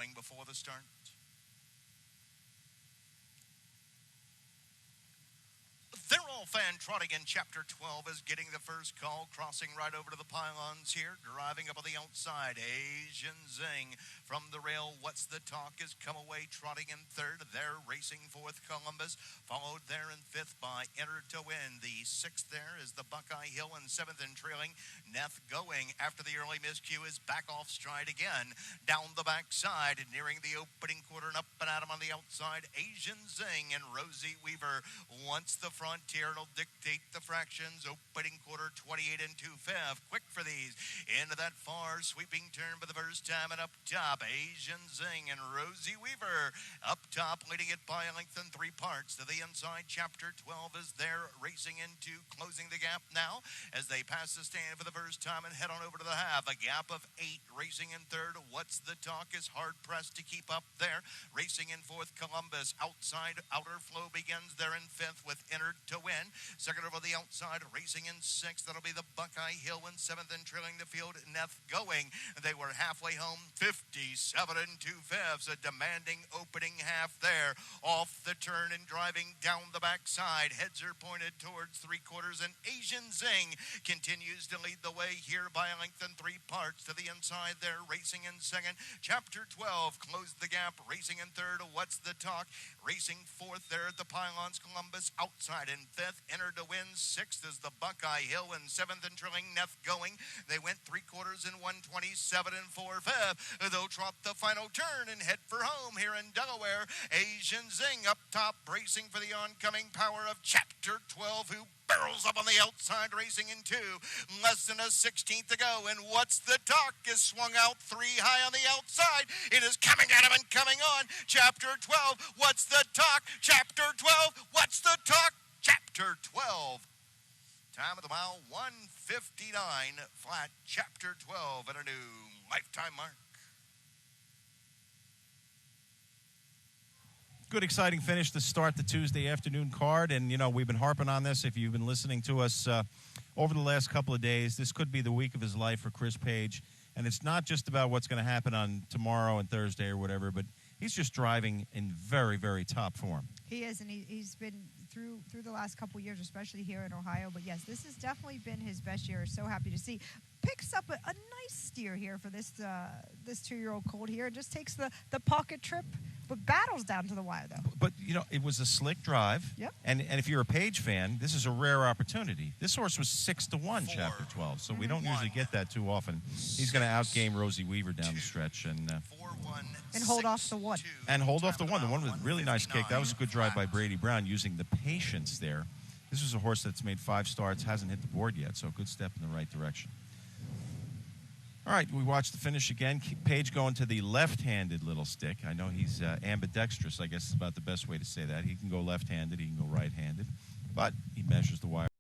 going before the start. They're all fan trotting in Chapter 12 is getting the first call, crossing right over to the pylons here, driving up on the outside. Asian Zing from the rail. What's the Talk has come away, trotting in third. They're racing fourth, Columbus, followed there in fifth by Enter to Win. The sixth there is the Buckeye Hill, and seventh and trailing, Neth Going. After the early miscue is back off stride again. Down the backside, nearing the opening quarter and up and at him on the outside, Asian Zing and Rosie Weaver. Once the Frontier will dictate the fractions. Opening quarter, 28 and 2/5. Quick for these. Into that far sweeping turn for the first time, and up top, Asian Zing and Rosie Weaver. Up top, leading it by a length and 3 parts. To the inside, Chapter 12 is there, racing into closing the gap now as they pass the stand for the first time and head on over to the half. A gap of 8, racing in third. What's the Talk is hard pressed to keep up there. Racing in fourth, Columbus. Outside, Outer Flow begins there in fifth with Enter to Win. Second over the outside, racing in sixth. That'll be the Buckeye Hill in seventh, and trailing the field, Neth Going. They were halfway home, 57 and 2/5. A demanding opening half there. Off the turn and driving down the backside. Heads are pointed towards 3/4, and Asian Zing continues to lead the way here by a length and 3 parts. To the inside there, racing in second. Chapter 12 closed the gap, racing in third. What's the Talk? Racing fourth there at the pylons, Columbus. Outside in fifth, Enter to Win. Sixth is the Buckeye Hill, and seventh and trailing, Neth Going. They went 3/4 in 127 and 4/5. They'll trot the final turn and head for home here in Delaware. Asian Zing up top, bracing for the oncoming power of Chapter 12, who barrels up on the outside, racing in 2. Less than a 16th to go, and What's the Talk is swung out 3 high on the outside. It is coming at him and coming on. Chapter 12, What's the Talk? Chapter 12, What's the Talk? Chapter 12. Time of the mile, 1:59 flat. Chapter 12 at a new lifetime mark. Good, exciting finish to start the Tuesday afternoon card. And, we've been harping on this. If you've been listening to us over the last couple of days, this could be the week of his life for Chris Page. And it's not just about what's going to happen on tomorrow and Thursday or whatever, but he's just driving in very, very top form. He is, and he's been through the last couple of years, especially here in Ohio. But, yes, this has definitely been his best year. So happy to see. Picks up a nice steer here for this 2-year-old colt here. Just takes the pocket trip, but battles down to the wire, though. But, it was a slick drive. Yep. And if you're a Page fan, this is a rare opportunity. This horse was 6-1, Chapter 12, so we don't usually get that too often. He's going to outgame Rosie Weaver down the stretch. And hold off the one. And hold off the one. The one with a really nice kick. That was a good drive by Brady Brown using the patience there. This is a horse that's made 5 starts, hasn't hit the board yet, so a good step in the right direction. All right, we watched the finish again. Page going to the left-handed little stick. I know he's ambidextrous, I guess is about the best way to say that. He can go left-handed, he can go right-handed, but he measures the wire.